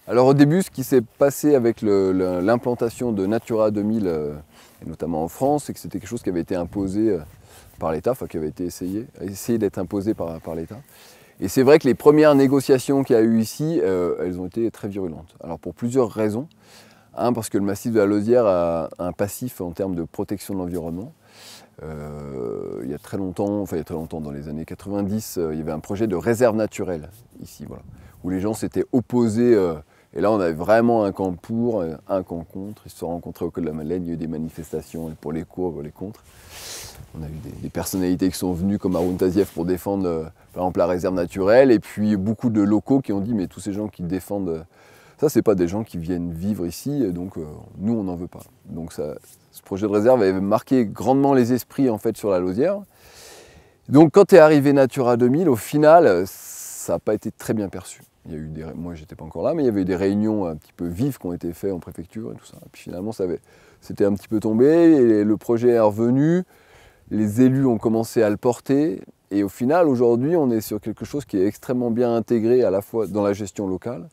Alors au début, ce qui s'est passé avec l'implantation de Natura 2000, et notamment en France, c'est que c'était quelque chose qui avait été imposé par l'État, enfin qui avait été essayé d'être imposé par l'État. Et c'est vrai que les premières négociations qu'il y a eu ici, elles ont été très virulentes. Alors pour plusieurs raisons. Un, parce que le massif de la Lausière a un passif en termes de protection de l'environnement. Il y a très longtemps, dans les années 90, il y avait un projet de réserve naturelle ici, voilà, où les gens s'étaient opposés. Et là, on avait vraiment un camp pour, un camp contre. Ils se sont rencontrés au col de la Madeleine, il y a eu des manifestations pour les pour les contre. On a eu des personnalités qui sont venues comme Haroun Tazieff pour défendre par exemple la réserve naturelle, et puis beaucoup de locaux qui ont dit mais tous ces gens qui défendent ça, c'est pas des gens qui viennent vivre ici, donc nous on n'en veut pas. Donc ce projet de réserve avait marqué grandement les esprits en fait sur la Lausière. Donc quand est arrivé Natura 2000, au final, ça n'a pas été très bien perçu. Il y a eu moi j'étais pas encore là, mais il y avait eu des réunions un petit peu vives qui ont été faites en préfecture et tout ça. Et puis finalement c'était un petit peu tombé, et le projet est revenu. Les élus ont commencé à le porter, et au final, aujourd'hui, on est sur quelque chose qui est extrêmement bien intégré à la fois dans la gestion locale.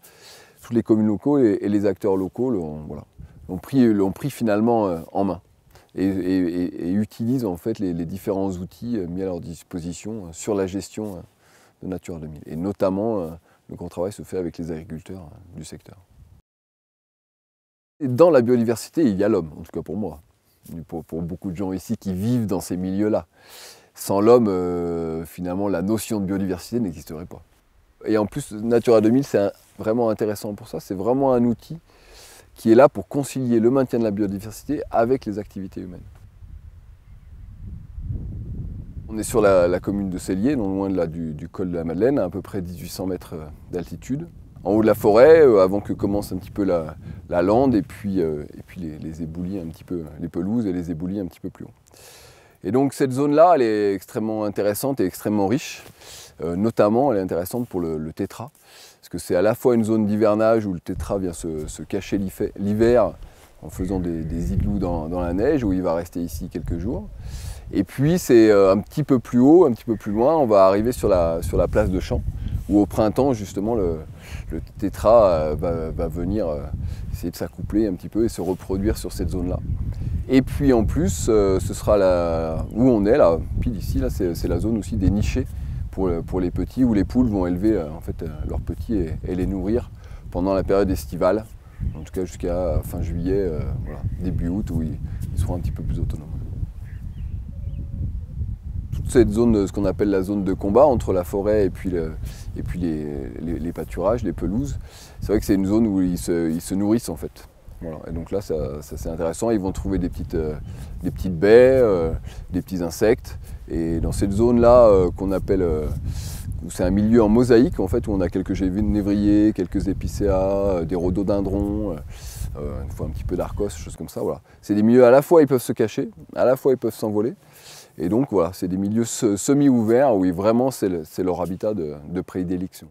Tous les communes locaux et les acteurs locaux l'ont pris finalement en main et utilisent en fait les différents outils mis à leur disposition sur la gestion de Natura 2000. Et notamment, le grand travail se fait avec les agriculteurs du secteur. Et dans la biodiversité, il y a l'homme, en tout cas pour moi. Pour beaucoup de gens ici qui vivent dans ces milieux-là. Sans l'homme, finalement, la notion de biodiversité n'existerait pas. Et en plus, Natura 2000, c'est vraiment intéressant pour ça. C'est vraiment un outil qui est là pour concilier le maintien de la biodiversité avec les activités humaines. On est sur la commune de Cellier, non loin du col de la Madeleine, à peu près 1800 mètres d'altitude. En haut de la forêt, avant que commence un petit peu la lande, et puis les éboulis un petit peu, les pelouses et les éboulis un petit peu plus haut. Et donc cette zone-là, elle est extrêmement intéressante et extrêmement riche. Notamment, elle est intéressante pour le tétra, parce que c'est à la fois une zone d'hivernage où le tétra vient se cacher l'hiver en faisant des igloos dans la neige, où il va rester ici quelques jours. Et puis c'est un petit peu plus haut, un petit peu plus loin, on va arriver sur la place de Champs, où au printemps, justement, le tétra va venir essayer de s'accoupler un petit peu et se reproduire sur cette zone-là. Et puis en plus, ce sera où on est, là, pile ici, là, c'est la zone aussi des nichés pour les petits, où les poules vont élever en fait, leurs petits et les nourrir pendant la période estivale, en tout cas jusqu'à fin juillet, voilà, début août, où ils seront un petit peu plus autonomes. Toute cette zone, ce qu'on appelle la zone de combat entre la forêt et puis les pâturages, les pelouses, c'est vrai que c'est une zone où ils se nourrissent en fait. Voilà. Et donc là, ça c'est intéressant, ils vont trouver des petites baies, des petits insectes. Et dans cette zone-là, qu'on appelle, c'est un milieu en mosaïque en fait, où on a quelques génévriers, quelques épicéas, des rhododendrons, une fois un petit peu d'arcos, choses comme ça. Voilà. C'est des milieux à la fois ils peuvent se cacher, à la fois ils peuvent s'envoler. Et donc voilà, c'est des milieux semi-ouverts où vraiment c'est leur habitat de prédilection.